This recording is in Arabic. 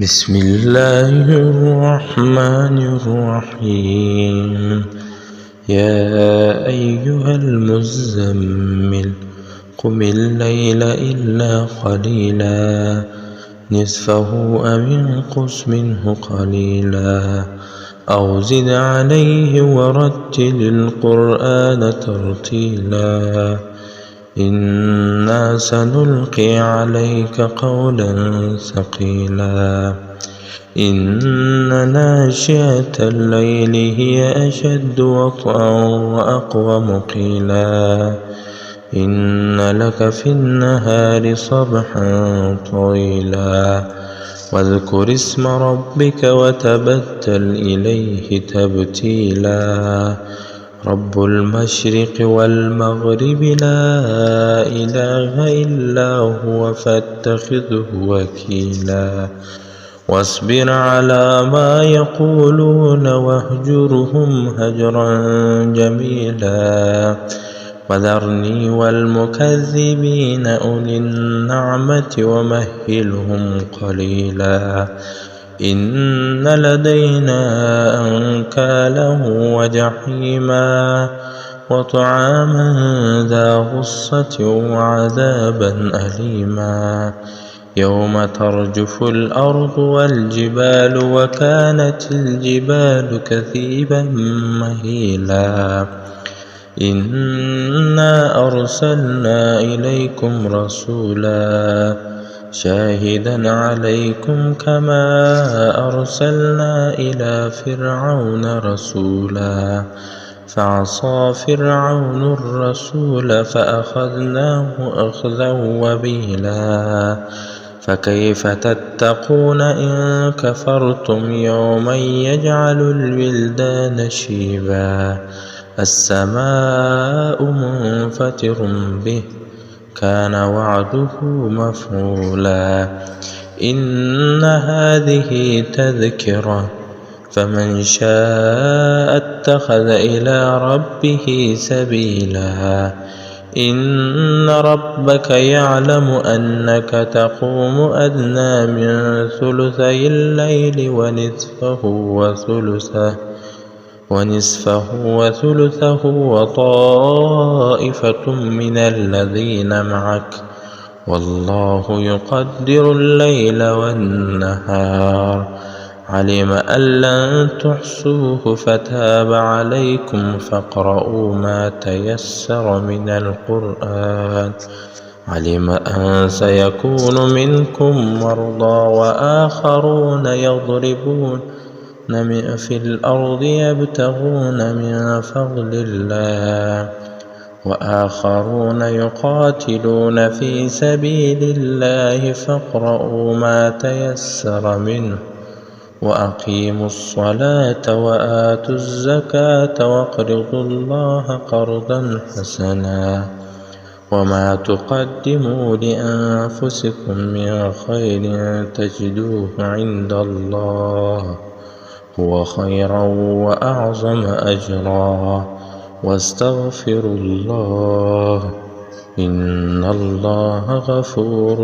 بسم الله الرحمن الرحيم. يا أيها المزمل قم الليل إلا قليلا نصفه أو انقص منه قليلا أو زد عليه ورتل القرآن ترتيلا إنا سنلقي عليك قولا ثقيلا إن ناشئة الليل هي أشد وطئا وأقوم قيلا إن لك في النهار صبحا طويلا واذكر اسم ربك وتبتل إليه تبتيلا رب المشرق والمغرب لا إله إلا هو فاتخذه وكيلا واصبر على ما يقولون واهجرهم هجرا جميلا وذرني والمكذبين أولي النعمة ومهلهم قليلا إن لدينا أنكالا وجحيما وطعاما ذا غصة وعذابا أليما يوم ترجف الأرض والجبال وكانت الجبال كثيبا مهيلا إنا أرسلنا إليكم رسولا شاهدا عليكم كما أرسلنا إلى فرعون رسولا فعصى فرعون الرسول فأخذناه أخذا وبيلا فكيف تتقون إن كفرتم يوما يجعل الولدان شيبا السماء منفطر به كان وعده مفعولا إن هذه تذكرة فمن شاء اتخذ إلى ربه سبيلا إن ربك يعلم أنك تقوم أدنى من ثلثي الليل ونصفه وثلثه وطائفة من الذين معك والله يقدر الليل والنهار علم أن لن تحصوه فتاب عليكم فاقرؤوا ما تيسر من القرآن علم أن سيكون منكم مرضى وآخرون يضربون في الأرض يبتغون من فضل الله وآخرون يقاتلون في سبيل الله فاقرؤوا ما تيسر منه وأقيموا الصلاة وآتوا الزكاة واقرضوا الله قرضا حسنا وما تقدموا لأنفسكم من خير تجدوه عند الله هو خيرا وأعظم أجرا واستغفروا الله إن الله غفور